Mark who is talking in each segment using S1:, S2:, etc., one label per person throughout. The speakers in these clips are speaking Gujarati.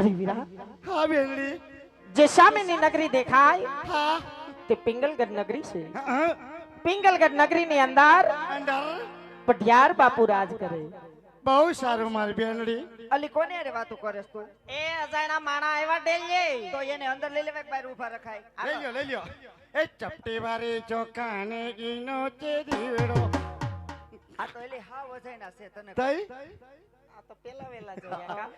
S1: અરે વીરા,
S2: હા બેનડી,
S1: જે સામેની નગરી દેખાય
S2: હા
S1: તે પિંગલગઢ નગરી છે.
S2: હા
S1: પિંગલગઢ નગરીની અંદર
S2: અંદર
S1: પઢિયાર બાપુ રાજ કરે.
S2: બહુ સારું મારી બેનડી.
S3: અલી કોને અરે વાતો કરેસ તું?
S1: એ અજાયના માણા આવ્યા ડેલીએ.
S3: તો એને અંદર લઈ લેવાય કે બહાર ઊભા રખાય?
S2: લઈ લ્યો લઈ લ્યો. એ ચપટી વાળી ચોખાને ગીનો છે દીવડો.
S3: આ તો એલી હાવ વજાયના છે તને.
S2: તઈ
S1: આ તો પેલા વેલા જોયા કા.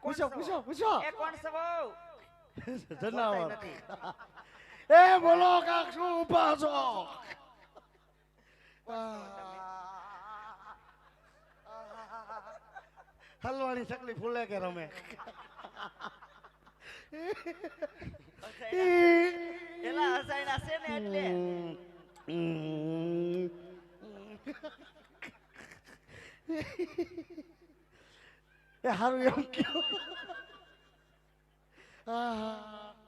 S2: પૂછો પૂછો પૂછો.
S3: એ કોણ છે બહુ?
S2: જનાવર.
S3: નથી.
S2: એ બોલો કાક શું ઊભા છો? હલવાણી ચકલી ફૂલે કે રમે?
S3: એલા હસાયના છે ને એટલે.
S2: એ હારું એમ કયો.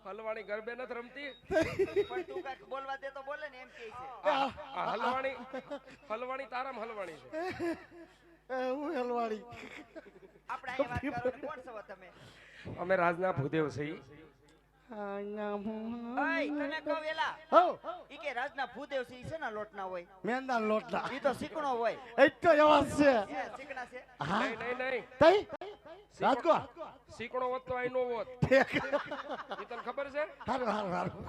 S4: હલવાણી ગરબે નથી રમતી.
S3: પણ તું કાંઈક બોલવા દે તો બોલે ને એમ કહે છે.
S4: આ હલવાણી તારામ હલવાણી છે.
S2: હું હલવાણી.
S3: આપણે અહીંયા વાત કરો કોણ છો તમે?
S4: અમે રાજના ભૂદેવ છીએ.
S3: ઓય તને કહું એલા.
S2: હો
S3: ઈ કે રાજના ભૂદેવ છે ઈ છે ને લોટના હોય.
S2: મેંદા લોટના.
S3: ઈ તો શીકણો હોય.
S2: એ તો એવા છે.
S3: એ શીકણા છે.
S2: હા
S4: નહીં નહીં
S2: તઈ રાજકોટ.
S4: શીકણો હોત તો આઈ નો હોત.
S2: ઠીક.
S4: ઈ તને ખબર છે?
S2: હારું હારું હારું.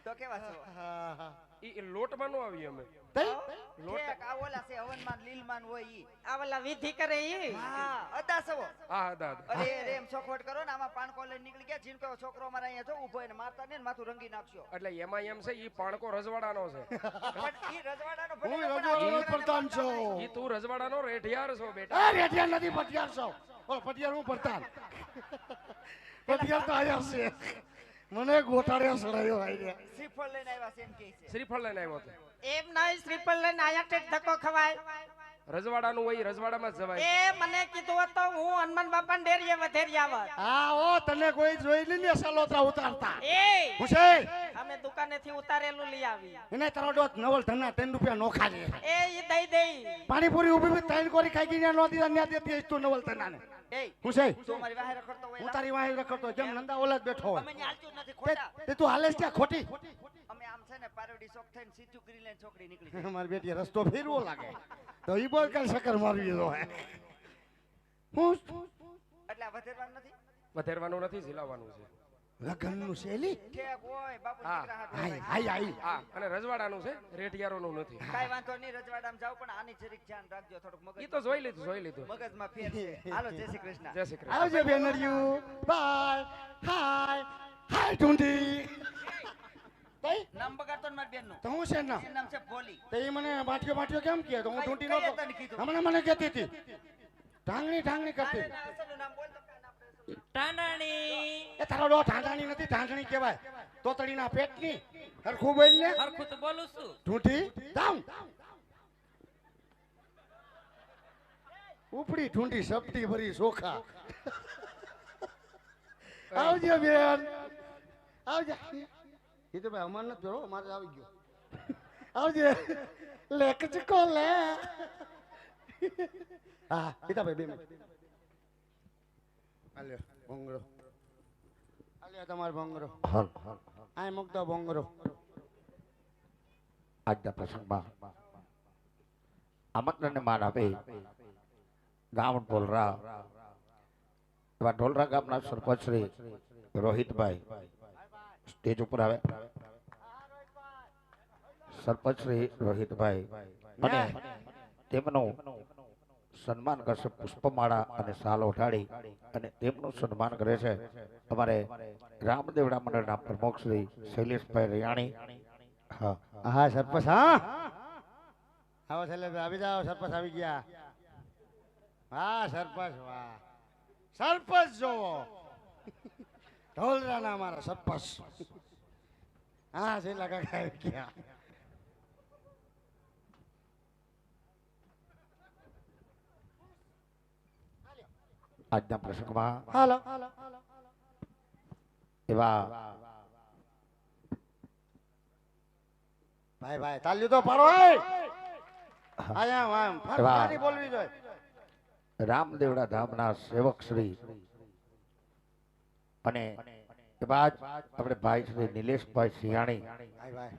S3: તો કેવા છો?
S2: હા હા.
S4: ઈ લોટમાં નો આવી અમે.
S2: તઈ
S3: ઠેક આ ઓલા છે હવનમાન લીલમાન હોય ઈ.
S1: આ વાલા વિધિ કરે ઈ.
S3: હા અદા સવો.
S4: હા દાદ.
S3: અરે રેમ ચોખવટ કરો ને આમાં પાણકો લઈને નીકળી ગયા જીનકો છોકરો મારા અહીંયા જો ઊભો એને મારતા ને માથું રંગી નાખશો.
S4: એટલે એમાં એમ છે ઈ પાણકો રજવાડાનો છે.
S3: પણ ઈ રજવાડાનો
S2: હું
S3: ભલે પણ
S2: રજવાડાનો
S3: આ
S2: પ્રધાન છું.
S4: ઈ તું રજવાડાનો રેઠિયાર છો
S2: એ
S4: બેટા.
S2: રેટિયાર નથી પટિયાર છો. ઓ પટિયાર હું પ્રધાન. પટિયાર તો આયા છે. મને ગોટાળ્યા સડાયો આઈ
S3: શ્રીફળ લઈને આવ્યા છે એમ કહે છે.
S4: શ્રીફળ લઈને આવ્યો હતો.
S1: એમ નહીં શ્રીફળ લઈને આયા ટેક ધક્કો ખવાય.
S4: રજવાડાનું હોય રજવાડામાં જ જવાય.
S1: એ મને કીધું હોત તો હું હનુમાન બાપા ડેરીએ વધેરી આવત.
S2: હા ઓ તને કોઈ જોઈ લી ને સલોત્રા ઉતારતા.
S1: એ
S2: હુસે
S1: અમે દુકાનેથી ઉતારેલું લઈ આવી.
S2: એને તારો ડોત નવલ ધના 3 રૂપિયા નોખા છે.
S1: એ ઈ દઈ દઈ.
S2: પાણીપુરી ઊભી ઊભી 3 કોરી ખાઈ ગઈ ને નો દીધા ન્યા દેતી તું નવલ ધનાને.
S3: એ
S2: હુસે
S3: તું મારી વાહે રખડતો હોય
S2: હું તારી વાહે રખડતો જેમ નંદા ઓલા જ બેઠો હોય.
S3: અમે ન્યા હાલતું જ નથી ખોટા.
S2: તે તું હાલે છે ક્યાં ખોટી?
S3: અમે આમ છે ને પારોડી શોખ થઈને સીધું કરી લઈને છોકરી નીકળી જાય.
S2: મારી બેટી રસ્તો ફેરવો લાગે તો ઈ બોલ કાલ શક્કર મારવી દો હે. હું
S3: એટલે આ વધેરવાનું નથી.
S4: વધેરવાનું નથી ઝીલાવાનું છે.
S2: લગનનું શેલી
S3: ઠેક હોય બાપુ
S4: હા.
S3: દીકરા હાથ
S2: હાય
S3: હોય.
S2: હાય હાય.
S4: હા અને રજવાડાનું છે રેઠિયારોનું નથી.
S3: કાંઈ વાંધો નહીં રજવાડામાં જાવ પણ આની જરીક ધ્યાન રાખજો થોડુંક મગજ
S4: ઈ તો જોઈ લીધું.
S3: મગજમાં ફેર છે. હાલો જય શ્રી કૃષ્ણ.
S4: જય શ્રી કૃષ્ણ.
S2: આવજે બેનરિયું બાય હાય હાય ઢૂંઢી. તઈ
S3: નામ બગાડતો ને મારી બેનનું.
S2: તો હું છે ના
S3: એનું નામ છે ભોલી.
S2: તે ઈ મને બાટીઓ કેમ કહે તો હું ઢૂંઢી
S3: કઈ
S2: નતો
S3: તને કીધું?
S2: હમણાં મને કહેતી હતી ઢાંગણી કરતી
S3: ના, ના, અસલનું નામ બોલ તો કાંઈ નામ પડે.
S1: ટાંડાણી.
S2: એ તારો ડો ઢાંગણી નથી ઢાંગણી કહેવાય તોતડીના પેટની હરખું બોલ ને
S1: હરખું તો બોલું છું.
S2: ઢૂંઢી દામ ઉપડી ઢૂંઢી સપટી ભરી સોખા. આવજે બેન આવજે. એ તો ભાઈ અમાર નથી જોડો મારે આવી ગયો. આવજે લે કચકો લે. હા પિતાભાઈ 2 મિનિટ આલ્યો ભોંગરો આલ્યો તમારો ભોંગરો આ મુકતો ભોંગરો.
S5: આજના પ્રસંગમાં આમંત્રણને માન આપે ગામ ઢોલરા એવા ઢોલરા ગામના સરપંચ શ્રી રોહિતભાઈ સ્ટેજ ઉપર આવે. સરપંચ શ્રી રોહિતભાઈ અને તેમનું સન્માન કરશે પુષ્પમાળા અને શાલ ઓઢાડી અને તેમનું સન્માન કરે છે અમારે રામદેવડા મંડળના પ્રમુખ શ્રી શૈલેષભાઈ રૈયાણી. હા
S2: હા સરપંચ હા આવો છેલ્લે આવી જાઓ સરપંચ આવી ગયા. હા સરપંચ વાહ સરપંચ જોવો ઢોલરાના અમારા સરપંચ. હા છેલ્લા કાકા આવી ગયા.
S5: આજના પ્રસંગમાં
S2: હાલો
S5: એવા
S2: ભાઈ ભાઈ તાલ્યું તો પાડો. આયા આમ ફરતી બોલવી જોઈએ.
S5: રામદેવડા ધામના સેવક શ્રી અને એ બાદ આપણે ભાઈ શ્રી નિલેશભાઈ સિંહાણી
S2: ભાઈ ભાઈ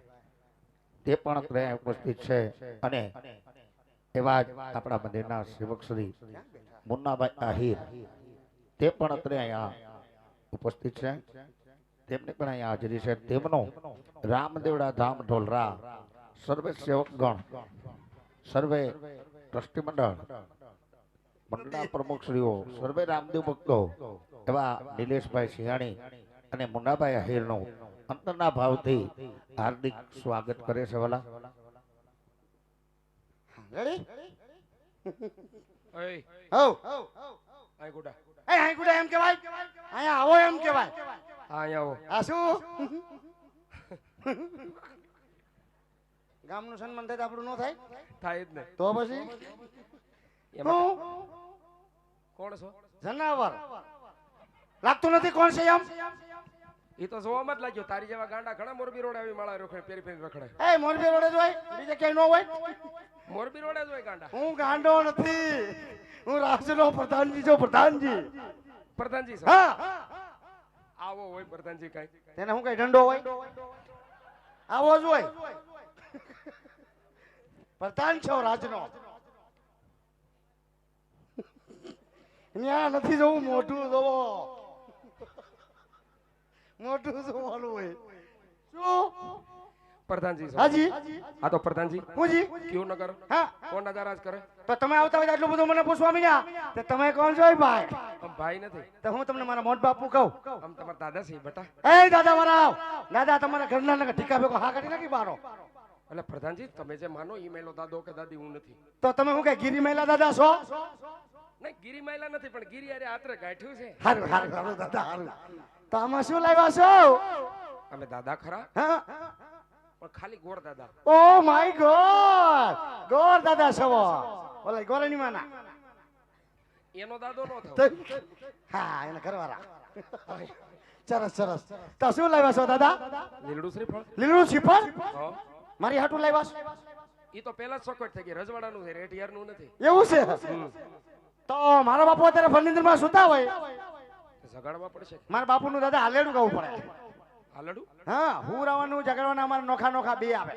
S5: તે પણ ત્યાં ઉપસ્થિત છે અને એવા જ આપણા મંદિરના સેવક શ્રી મુન્નાભાઈ આહિર તે પણ અત્રે અહીંયા ઉપસ્થિત છે તેમની પણ અહીંયા હાજરી છે તેમનો રામદેવડા ધામ ઢોલરા સર્વે સેવકગણ સર્વે ટ્રસ્ટી મંડળના પ્રમુખશ્રીઓ સર્વે રામદેવ ભક્તો એવા નિલેશભાઈ સિંહાણી અને મુન્નાભાઈ આહિરનું અંતરના ભાવથી હાર્દિક સ્વાગત કરે છે વાલા.
S2: રેડી
S4: ઓય
S2: હો
S4: આય ગુડા
S2: એ હાઈ ગુડા એમ કહેવાય અહીંયા આવો એમ કહેવાય
S4: હા અહીંયા આવો
S2: આ શું ગામનું સન્માન થાય તો આપણું ન થાય
S4: થાય જ ને
S2: તો પછી
S4: એમાં
S2: હું
S4: કોણ છો
S2: જનાવર લાગતું નથી કોણ છે એમ
S4: એ તો જોવામાં જ લાગ્યો તારી જેવા ગાંડા ઘણા મોરબી રોડે આવી માળા રખડે પેરી પેરી રખડે
S2: એ મોરબી રોડે જ હોય બીજે ક્યાંય ન હોય
S4: મોરબી રોડે જ હોય ગાંડા
S2: હું ગાંડો નથી હું રાજ્યનો પ્રધાનજી છું પ્રધાનજી
S4: પ્રધાનજી છો
S2: હા
S4: આવો હોય પ્રધાનજી કઈ
S2: તેને હું કઈ દંડો હોય આવો જ હોય પ્રધાન છો રાજનો ત્યાં નથી જવું મોઢું જોવો મોઢું જોવાનું હોય શું
S4: પ્રધાનજી છો
S2: હાજી
S4: આ તો પ્રધાનજી
S2: હુંજી
S4: ક્યું ન કરો
S2: હા
S4: કોણ નજારા જ કરે
S2: તો તમે આવતા હોય તો આટલું બધું મને પૂછવા મીડ્યા તો તમે કોણ છો એ ભાઈ
S4: આમ ભાઈ નથી
S2: તો હું તમને મારા મોટ બાપુ કહું
S4: આમ તમારા દાદા છે બેટા
S2: એ દાદા મારા દાદા તમારા ઘરના નગર ઠીકા ભેગો હા કાઢી નાખી બારો
S4: એટલે પ્રધાનજી તમે જે માનો ઈ મેલો દાદો કે દાદી હું નથી
S2: તો તમે હું કઈ ગીરી મહિલા દાદા છો
S4: નહીં ગીરી માયલા નથી પણ ગીરી અરે આત્રે ગાંઠ્યું છે
S2: હારું હારું હારું દાદા હારું તો આમાં શું લાવ્યા છો
S4: અમે દાદા ખરા
S2: હા
S4: પણ ખાલી ગોળ દાદા
S2: ઓ માય ગોડ ગોર દાદા છો ઓલા ગોરાની માના
S4: એનો દાદો નો
S2: તો-
S4: થયો
S2: હા એને ઘરવાળા સરસ સરસ તો શું લાવ્યા છો દાદા
S4: લીલડું શ્રીફળ
S2: લીલું શ્રીફળ
S4: હા
S2: મારી હાટું લાવ્યા છો
S4: ઈ તો પેલા જ ચોકટ થઈ ગઈ રજવાડાનું છે રેટિયારનું નથી
S2: એવું છે તો મારા બાપુ અત્યારે ફર્નિચરમાં સુતા હોય
S4: જગાડવા પડશે
S2: મારા બાપુનું દાદા હાલેડું ગાવું પડે
S4: હાલડું
S2: હા હું રાવાનું ઝઘડવાના અમારે નોખા નોખા બે આવે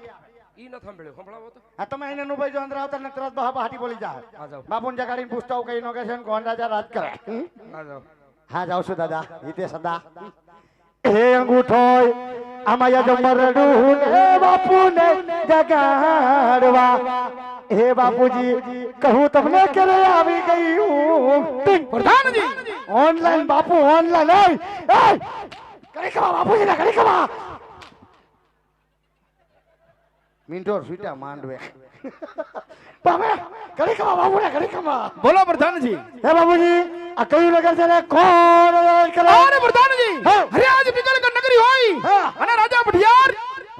S4: ઈ ન સાંભળ્યું સંભળાવો તો
S2: આ તમે એને નું ભાઈ જો અંદર આવતા ને તરત બહાર હાટી બોલી જાય
S4: આ જાઓ
S2: બાપુને જગાડીને પૂછતા હું કઈ નો કે છે ને કોણ રાજા રાજ કરે
S4: આ જાઓ
S2: હા જાઉં છું દાદા હિતે સદા હે અંગૂઠો આમાં યજ મરડું હે બાપુને જગાડવા હે બાપુજી કહું તમને ક્યારે આવી ગયું પ્રધાનજી ઓનલાઈન બાપુ ઓનલાઈન કરી ખવા બાપુજી ના કરી ખવા મિન્ટો સુટા માંડવે બાબા કરી ખવા બાપુ ને કરી ખવા
S6: બોલો પ્રધાનજી
S2: હે બાબુજી આ કયું નગર છે ને કોણ રાજ કરે
S6: અરે પ્રધાનજી
S2: હા.
S6: હરિયાજ વિકલક નગરી હોય
S2: હા.
S6: અને રાજા ભટિયાર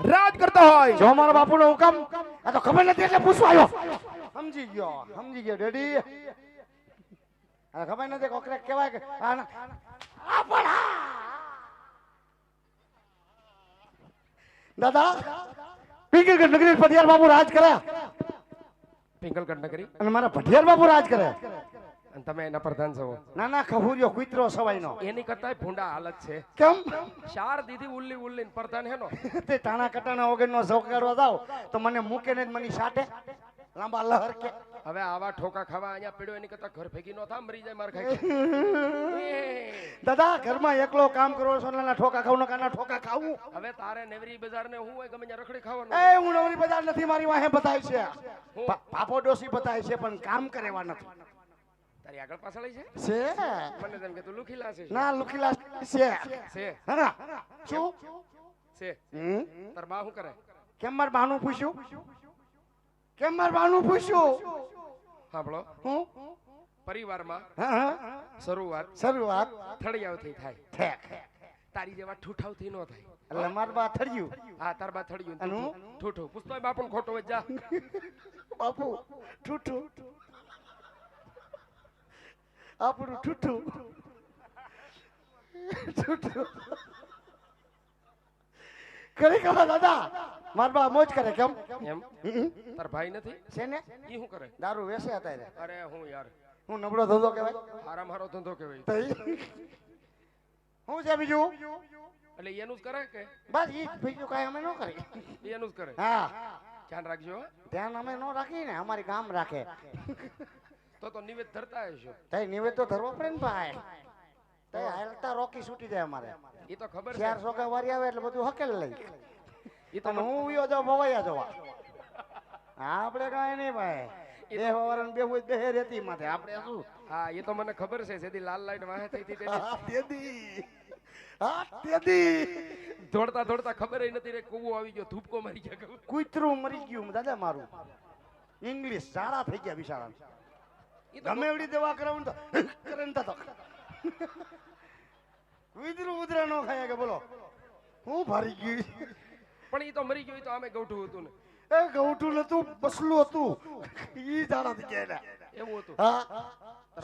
S6: રાજ કરતા હોય
S2: જો મારા બાપુનો હુકમ આ તો ખબર નથી એટલે પૂછવા આવ્યો સમજી ગયો ડેડી આ ખબર નથી કોકરે કહેવાય કે આ પણ દાદા પિંકલગઢ નગરી પટિયાર બાપુ રાજ કરે
S4: પિંગલગઢ નગરી
S2: અને મારા પટિયાર બાપુ રાજ કરે
S4: અને તમે એના પ્રધાન છો
S2: ના ના ખહુરિયો કુતરો સવાઈનો
S4: એની કરતા ભૂંડા હાલત છે
S2: કેમ
S4: ચાર દીધી ઉલ્લી ઉલ્લી ને પ્રધાન હેનો
S2: તે ટાણા કટાણા વગરનો શોખ કરવા જાવ તો મને મૂકે ને જ મને સાટે લાંબા લહર કે
S4: હવે આવા ઠોકા ખાવા અહીંયા પડ્યો એની કરતા ઘર ભેગી નો થા મરી જાય માર ખાઈ
S2: દાદા ઘરમાં એકલો કામ કરો છો નાના ઠોકા ખાવું કાના ઠોકા ખાવું
S4: હવે તારે નેવરી બજાર ને હું હોય ગમે ત્યાં રખડી
S2: એ
S4: ખાવાનું
S2: હું નવરી બજાર નથી મારી વાહે બતાય છે પાપો ડોસી બતાય છે પણ કામ કરેવા નથી
S4: તારી આગળ પાછળ છે
S2: છે
S4: મને તેમ કે તું લુખીલા છે
S2: ના લુખીલા છે
S4: છે
S2: હા શું
S4: છે તાર બા શું કરે
S2: કેમ માર બાનું પૂછ્યું કેમ માર બાનું પૂછ્યું
S4: સાંભળો
S2: હું
S4: પરિવારમાં
S2: હા હા
S4: શરૂઆત
S2: શરૂઆત
S4: થળિયાઓથી થાય
S2: ઠેક
S4: તારી જેવા ઠૂઠાવથી નો થાય
S2: એટલે માર બા થડ્યું
S4: હા તાર બા થળિયું
S2: અને હું?
S4: ઠૂઠું પૂછતો બાપુ ખોટો હોય જા
S2: બાપુ ઠૂઠું આપણું ઠૂઠું ઠૂઠું કરી કહો દાદા માર બા મોજ કરે કેમ
S4: એમ તાર ભાઈ નથી
S2: છે ને
S4: ઈ શું કરે
S2: દારૂ વેસે અત્યારે
S4: અરે હું યાર
S2: હું નબળો ધંધો કહેવાય
S4: હારા મારો ધંધો કેવાય
S2: તઈ શું છે બીજું?
S4: એટલે એનું જ કરે કે
S2: બસ ઈ જ, બીજું કાંઈ અમે ન કરી.
S4: એનું જ કરે?
S2: હા,
S4: ધ્યાન રાખજો હો.
S2: ધ્યાન અમે ન રાખીએ ને, અમારી કામ રાખે.
S4: તો નિવેદ ધરતા હશો.
S2: તઈ નિવેદ તો ધરવો પડે ને ભાઈ. તઈ હાલતા રોકી છૂટી જાય અમારે.
S4: એ તો ખબર છે.
S2: 4 સોગા વારી આવે એટલે બધું હકેલ લઈ.
S4: એ તો
S2: અને હું વિયો જાઉં ભવાયા જોવા. આપણે કાંઈ નહીં ભાઈ. બે વારન બે હોય બે રેતી માથે આપણે શું?
S4: હા એ તો મને ખબર છે. જેથી લાલ લાઈટ વાહે થઈ હતી તેને
S2: તેદી. હા તેદી.
S4: દોડતા દોડતા ખબર નથી રે કૂવો આવી ગયો, ધૂપકો મારી ગયા ખબર.
S2: કૂતરું મરી ગયું દાદા મારું. ઇંગ્લિશ સારા થઈ ગયા બિચારા.
S4: ઈ તો
S2: ગમે એવડી દવા કરાવું તો કરે ને તો કૂતરું ઉધરા નો ખાય કે બોલો હું ભારી ગયું.
S4: પણ ઈ તો મરી ગયો. ઈ તો આમે ગૌઠું હતું ને.
S2: એ ગૌઠું નતું, બસલું હતું. ઈ જાડા થઈ ગયા એના.
S4: એવું હતું.
S2: હા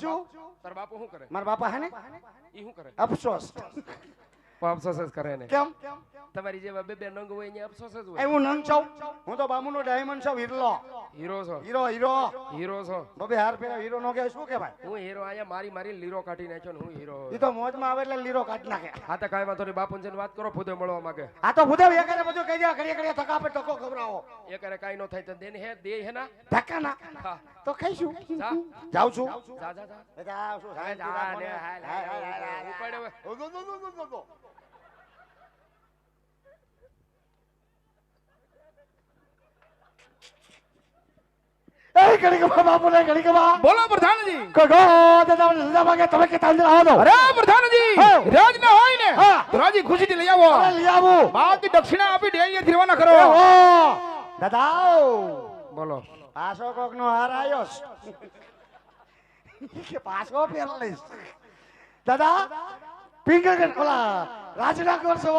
S2: શું?
S4: તાર બાપુ શું કરે?
S2: મારા બાપા હે ને
S4: ઈ શું કરે?
S2: અફસોસ.
S4: અફસોસ જ કરે ને.
S2: કેમ?
S4: તમારી જેવા બે બે નંગ હોય અહીંયા અફસોસ જ હોય.
S2: એ હું નંગ છું. હું તો બામુનો ડાયમંડ છું, હીરો.
S4: હીરો છો.
S2: હીરો
S4: છો.
S2: બબે હાર પેલા હીરો નો કે શું કે ભાઈ?
S4: હું હીરો અહીંયા મારી મારી લીરો કાઢી નાખ્યો ને હું હીરો.
S2: ઈ તો મોજમાં આવે એટલે લીરો કાઢી નાખે.
S4: હા તો કાંઈ વાંધો નહીં. બાપુને જઈને વાત કરો. ભૂદે મળવા માંગે.
S2: આ તો ભૂદેવ એ કરે બધું કહી દે. ઘડીએ ઘડીએ ધક્કા પર ધક્કો ખવડાવો.
S4: એ કરે કાંઈ ન થાય તો દેને હે દે હે ના.
S2: ધક્કા ના
S4: હા
S2: તો ખાઈશું.
S4: જા.
S2: જાઉં છું.
S4: જા જા જા.
S2: એ જાઉં છું.
S4: જા ને હાલ ઉપાડ હવે.
S2: એ ઘડીકમાં બાપુ ને ઘડીકમાં
S6: બોલો પ્રધાનજી.
S2: કગો દાદા દાદા ભાગે તમે કે તાંદર આવો દો.
S6: અરે પ્રધાનજી,
S2: હા.
S6: રાજ ના હોય ને
S2: હા.
S6: તો રાજી ખુશીથી લઈ આવો.
S2: અરે લઈ આવું.
S6: બાકી દક્ષિણા આપી ડેરીએથી રવાના કરો.
S2: ઓહો દાદા
S4: બોલો.
S2: પાછો કોક નો હાર આયો કે પાછો પહેર લઈશ. દાદા પિંગલ કે ઓલા રાજના કરશો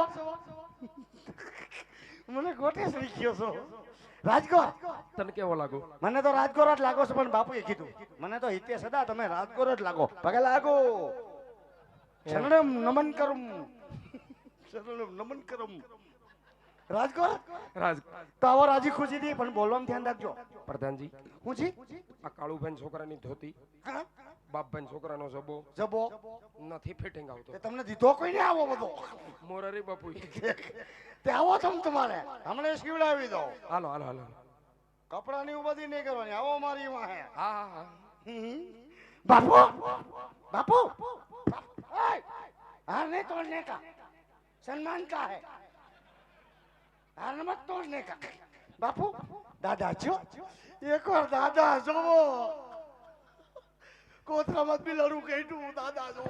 S2: મને ગોટે સરી ગયો છો. રાજકોટ
S4: તને કેવો લાગુ?
S2: મને તો રાજકોટ જ લાગો છો, પણ બાપુએ કીધું મને તો હિતે સદા તમે રાજકોટ જ લાગો. પગે લાગો. શરણમ નમન કરું. શરણમ નમન કરું. રાજકોટ
S4: રાજ
S2: તો આવો રાજી ખુશી થી, પણ બોલવાનું ધ્યાન રાખજો.
S4: પ્રધાનજી
S2: હું જી
S4: આ કાળુભાઈ છોકરાની ધોતી,
S2: હા?
S4: બાપભાઈ છોકરાનો જબો
S2: જબો
S4: નથી ફિટિંગ આવતો.
S2: તે તમને દીધો કોઈ ને આવો બધો
S4: મોરારી બાપુ.
S2: તે આવો તમ તમારે હમણાં સીવડાવી દો.
S4: હાલો હાલો હાલો.
S2: કપડાની ઉપાધિ નહીં કરવાની. આવો મારી વાહે.
S4: હા હા હા.
S2: બાપુ બાપુ हार नहीं तोड़ने का, सम्मान का है, हार मत तोड़ने का. बापू दादा जो एक और दादा जो कोतरा मत भी लड़ू कहू दादा जो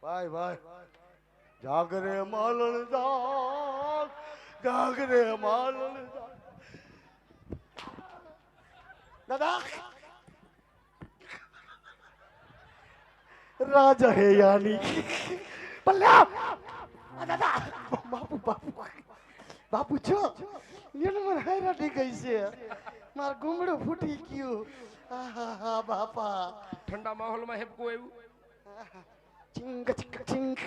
S2: भाई भाई जागरे मालन जाग, जागरे मालन जाग. दादा राजा है यानी पल्ला दादा बापू बापू बापू जो ये मन हैरानी कैसे मार गुमड़ो फूटी क्यों. आहा बापा
S4: ઠંડા માહોલમાં હેપકું આવ્યું.
S2: चिंग चिंग चिंग.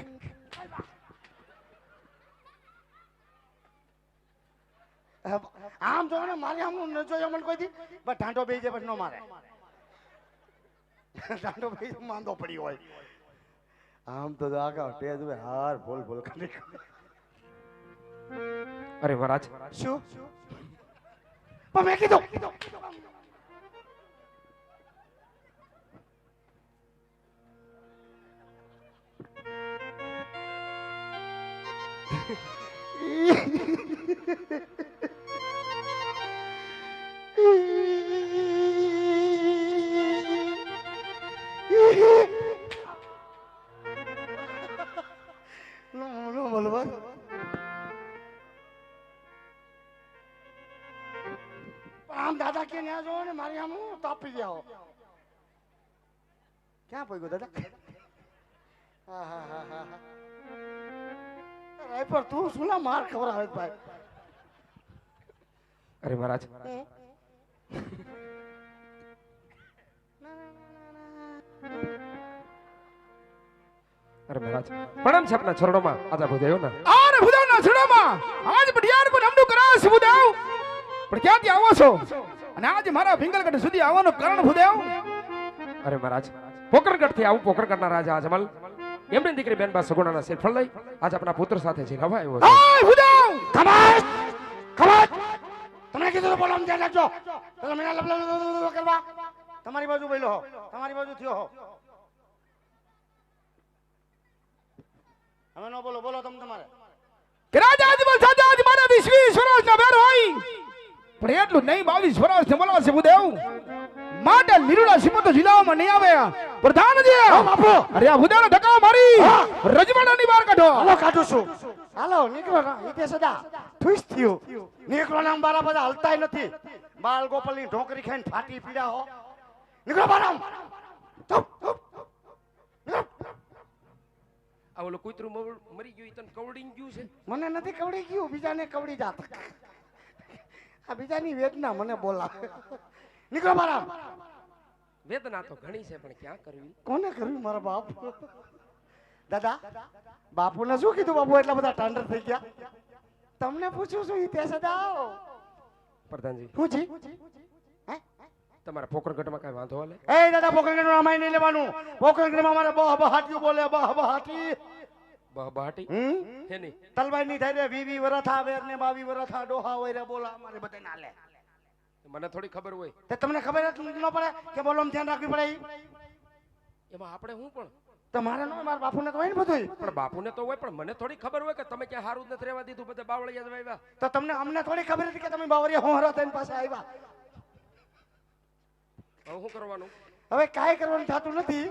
S2: આમ જો ને મારે આમ ન જોયો મને કોઈ દી બસ ઢાંઢો બેસી જાય પછી ન મારે. ઢાંઢો બેસી માંદો પડી હોય આમ તો આગા ટેજ હોય હાર બોલ બોલ કરી.
S4: અરે મહારાજ
S2: શું પણ મેં કીધું no બોલવા આમ દાદા કે ન્યા જો ને મારી આમ હું તાપી જાઓ. ક્યાં પોઈ દાદા? હા હા હા હા હા પર તું સુલા માર ખબર આવે ભાઈ.
S4: અરે મહારાજ અરે મહારાજ પ્રણામ છે આપના ચરણોમાં. આજા ભૂદેવ ને
S6: આરે ભુદાવના છડામાં આજ બઢિયાર પર હમણું કરાસ ભુદાવ. પણ ક્યાંથી આવો છો અને આજ મારા ભીંગલગઢ સુધી આવવાનું કારણ ભુદેવ?
S4: અરે મહારાજ પોકરગઢ થી આવું પોકરગઢના રાજા અજમલ એમની દીકરી બેનબા સગુણાના શ્રીફળ લઈ આજ આપણા પુત્ર સાથે છે હવા આવ્યો છે.
S6: ઓય ભૂદેવ
S2: ખમાસ ખમાસ તમને કીધું તો બોલો આમ ધ્યાન રાખજો તમે મને લબ કરવા તમારી બાજુ બોલો હો તમારી બાજુ થયો હો હવે નો બોલો બોલો તમે તમારે
S6: કે રાજા અજમલ સાજા આજ મારા 20 વર્ષના બેર હોય પણ એટલું નહીં 22 વર્ષ બોલાવશે ભૂદેવ માટે લીલુડા સિમતો જિલ્લામાં નહીં આવે પ્રધાનજી
S2: બાપુ
S6: અરે આ ભૂદેવનો ધક્કા મારી રજવાડાની બહાર કાઢો
S2: હાલો કાઢું છું હાલો નીકળો ઈતે સદા ઠુસ થયું નીકળો નામ બારા બધા હલતાય નથી બાલ ગોપાલની ઢોકરી ખાઈને ફાટી પીડા હો નીકળો બારામ
S4: આ ઓલો કૂતરું મરી ગયું ઈ તને કવડીને ગયું છે.
S2: મને નથી કવડી ગયું બીજાને કવડી જાત આ બીજાની વેદના મને બોલાવે નીકળો બારામ
S4: વેદના તો ઘણી છે પણ ક્યાં કરવી.
S2: કોને કર્યું મારા બાપ દાદા બાપુને શું કીધું બાપુ એટલા બધા ટાંડર થઈ ગયા તમને પૂછું છું ઈ તે સદા
S4: પ્રધાનજી
S2: શું જી
S4: તમારા પોકરગઢમાં કઈ વાંધો હાલે?
S2: એ દાદા પોકરગઢ અમાય નહીં લેવાનું પોકરગઢમાં અમારે બહાટીઓ બોલે બહાટી
S4: બહાટી હેની
S2: તલવાઈ ની થાય 20 વર્ષ આવે ને 22 વર્ષ આ ડોહા હોય રે બોલા અમારે બધે ના લે
S4: મને થોડી ખબર હોય.
S2: તે તમને ખબર જ ન પડે કે બોલો ધ્યાન રાખવી પડે
S4: એમાં આપણે હું પણ
S2: તમારે નો મારા બાપુને તો હોય ને બધું
S4: પણ બાપુને તો હોય પણ મને થોડી ખબર હોય કે તમે ક્યાં હારું જ નથી રહેવા દીધું બધે બાવળિયા જ વાવ્યા.
S2: તો તમને અમને થોડી ખબર હતી કે તમે બાવરિયા હોહરા થઈને પાસે આવ્યા
S4: હવે શું કરવાનું?
S2: હવે કાંઈ કરવાનું થતું નથી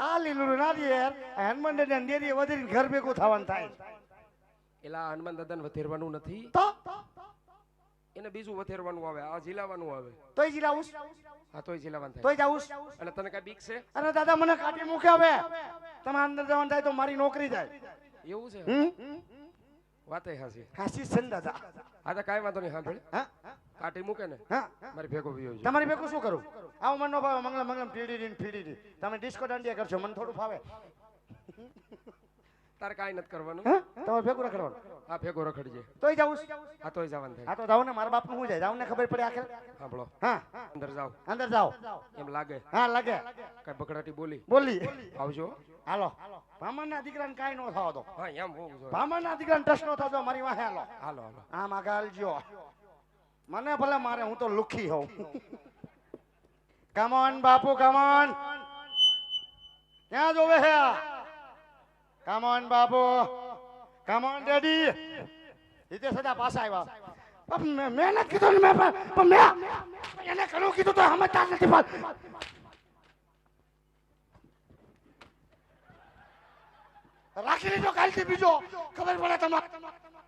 S2: આ લીલું નારિયેળ હનુમાન દાદા ડેરી વધીને ઘર ભેગું થવાનું થાય
S4: એલા હનુમાન દાદાને વધેરવાનું નથી,
S2: તો
S4: એને બીજું વધેરવાનું આવે, આ ઝીલાવાનું આવે.
S2: તોય જીલાવું
S4: હા તોય ઝીલાવાનું થાય.
S2: તોય જાવું
S4: એટલે તને કઈ બીક છે?
S2: અરે દાદા મને કાઢી મૂકે હવે તમે અંદર જવાનું થાય તો મારી નોકરી જાય
S4: એવું છે? વાતે હાસી
S2: હાસી છે ને દાદા
S4: હા તો કાંઈ વાંધો નહીં. સાંભળે
S2: હા
S4: કાઢી મૂકે ને
S2: હા
S4: મારી ભેગો વિયો છે.
S2: તમારી ભેગું શું કરું આવું મને નો ભાવે મંગલમ મંગલમ પીડી તમે ડિસ્કો દાંડિયા કરશો મને થોડું ફાવે
S4: તારે કાંઈ નથી કરવાનું.
S2: હા તમારે ભેગું રખડવાનું
S4: આ ભેગો રખડજે.
S2: તોય જાવું
S4: હા તોય જવાનું થાય.
S2: હા તો જાવ ને મારા બાપનું શું જાય જાવ ને ખબર પડે આખરે
S4: સાંભળો
S2: હા
S4: અંદર જાઓ
S2: અંદર જાઓ
S4: એમ લાગે
S2: હા લાગે
S4: કઈ બકડાટી બોલી
S2: બોલી
S4: આવજો.
S2: હાલો ભામણના દીકરાને કાંઈ નો થવા દો
S4: હા એમ હોવું જોઈએ.
S2: ભામણના દીકરાને ટચ નો થતો મારી વાહે હાલો
S4: હાલો હાલો.
S2: આમ આગળ હાલજો મને ભલે મારે હું તો લુખી હોઉં કમોન બાપુ કમોન ક્યાં જોવે હે કમોન બાપુ કમોન ડેડી ઈતે સદા પાછા આવ્યા મેં નથી કીધું ને મેં એને ઘણું કીધું તો સમજતા નથી રાખી લીધો કાલથી બીજો ખબર પડે તમારે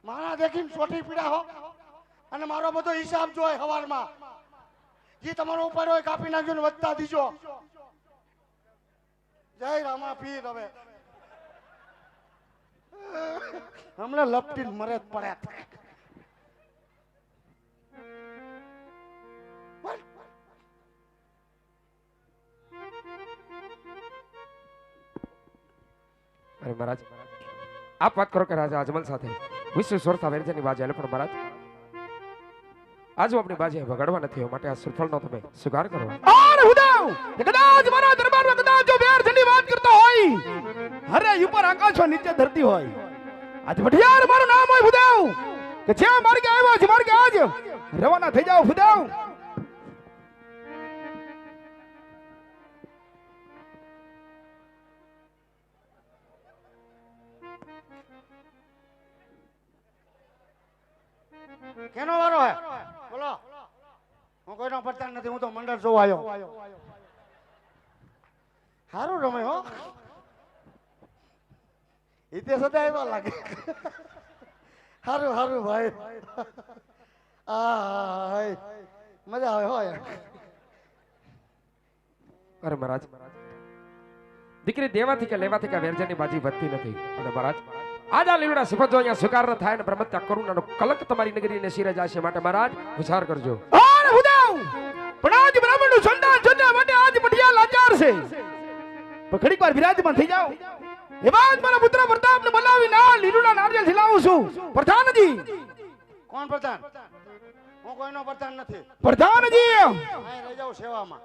S2: મારા દેખીને સોટી પીડા હો અને મારો બધો હિસાબ જોય હવારમાં જે તમારો ઉપર હોય કાપી નાખજો ને વધતા દીજો જય રામા પીર હવે હમણાં લપટીને મરે જ પડે
S4: અરે મહારાજ આપ વાત કરો કે રાજા અજમલ સાથે વિશ્વ સ્વરતા વેરજાની બાજુ આલે પણ મહારાજ આજુ આપણી બાજુ વગાડવા નથી હોય માટે આ શ્રીફળનો તમે સ્વીકાર કરો.
S6: આર હુદાવ કદાચ મારા દરબારમાં કદાચ જો વેર જની વાત કરતો હોય હરે ઉપર આકાશો નીચે ધરતી હોય આજ વઢિયાર મારું નામ હોય હુદાવ કે જે માર્ગે આવ્યો છે માર્ગે આજ રવાના થઈ જાવ હુદાવ.
S2: કેનો વારો હે બોલો હું કોઈનો પડતા નથી હું તો મંડળ જોવા આવ્યો સારું રમે હો ઈતે સદા એવા લાગે સારું સારું ભાઈ આ મજા આવે હોય
S4: અરે મહારાજ દીકરી દેવાથી કે લેવાથી કે વેરજાની બાજી વધતી નથી અને મહારાજ આજ આ લીલુડા સિફત જો અહીંયા સ્વીકાર ન થાય ને બ્રહ્મત્યા કરુણાનો કલંક તમારી નગરીને શિરે જશે માટે મહારાજ વિચાર કરજો.
S6: આર હુદાવ પણ આજ બ્રાહ્મણનું સંતાન જોડવા માટે આજ વઢિયાર લાચાર છે પણ ઘડીક વાર વિરાજમાન થઈ જાવ એ બાદ મારા પુત્ર પ્રતાપને બોલાવી ના લીલુડા નારિયેળ ખીલાવું છું. પ્રધાનજી
S2: કોણ પ્રધાન હું કોઈનો પ્રધાન નથી
S6: પ્રધાનજી
S2: અહીં રહી જાઉં સેવામાં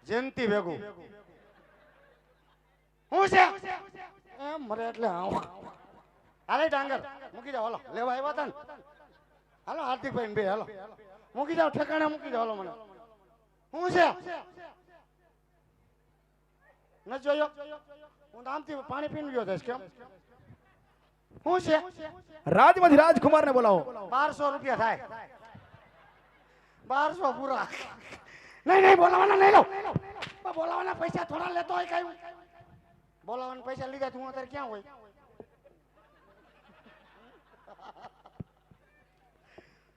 S2: જયંતિ ભેગું હું છે કેમ મરે એટલે હાલે ડાંગર મૂકી જાઓ હાલો લેવા આવ્યા હતા ને હાલો હાર્દિકભાઈ બે હાલો મૂકી જાઓ ઠેકાણે મૂકી જાઓ હાલો મને શું છે ન જોયો હું તો આમથી પાણી પીને ગયો થઈશ કેમ શું છે
S6: રાજમાંથી રાજકુમારને બોલાવો
S2: 1200 રૂપિયા થાય 1200 પૂરા નહીં બોલાવાના નહીં લો બોલાવાના પૈસા થોડા લેતો હોય કઈ બોલાવાના પૈસા લીધા તું અત્યારે ક્યાં હોય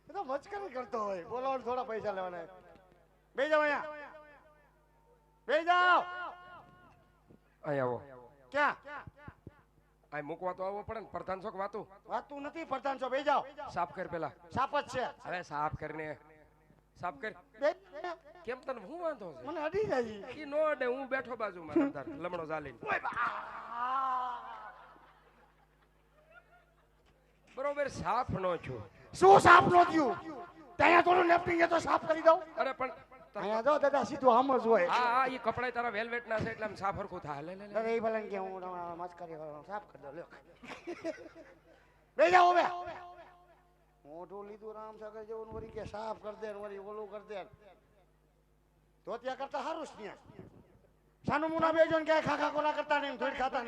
S2: એ તો મચકરી કરતો હોય બોલાવાના થોડા પૈસા લેવાના બેસી જાઓ અહીંયા બેસી જાઓ
S4: અહીં આવો
S2: ક્યાં
S4: અહીં મૂકવા તો આવવો પડે ને પ્રધાન ચોક વાતું
S2: વાતું નથી પ્રધાન છો બેસી જાઓ
S4: સાફ કર પેલા
S2: સાપ જ છે
S4: અરે સાફ કરીને સાફ કર
S2: બે
S4: કેમ તને હું વાંધો છે
S2: મને અડી જાય
S4: ઈ નો અડે હું બેઠો બાજુમાં અંદર લમણો ચાલીને બરોબર સાફ નો છું
S2: શું સાફ નો થયું ત્યાં થોડું નેપકિન તો સાફ કરી દઉં
S4: અરે પણ
S2: અહીંયા જો દાદા સીધું આમ જ હોય
S4: હા હા ઈ કપડા તારા વેલ્વેટ ના છે એટલે આમ સાફ હરખું થાય લે લે લે
S2: અરે એ ભલે કે હું મસ્કરી સાફ કરી દઉં લ્યો બે જાઓ બે મોઢું લીધું રામ સાગર જેવું વળી કે સાફ કરી દે વળી ઓલું કરી દે ધોતિયા કરતા સારું જ ત્યાં સાનું મુના બેજો ને ક્યાંય ખાખા કોલા કરતા નહીં ધોઈ ખાતા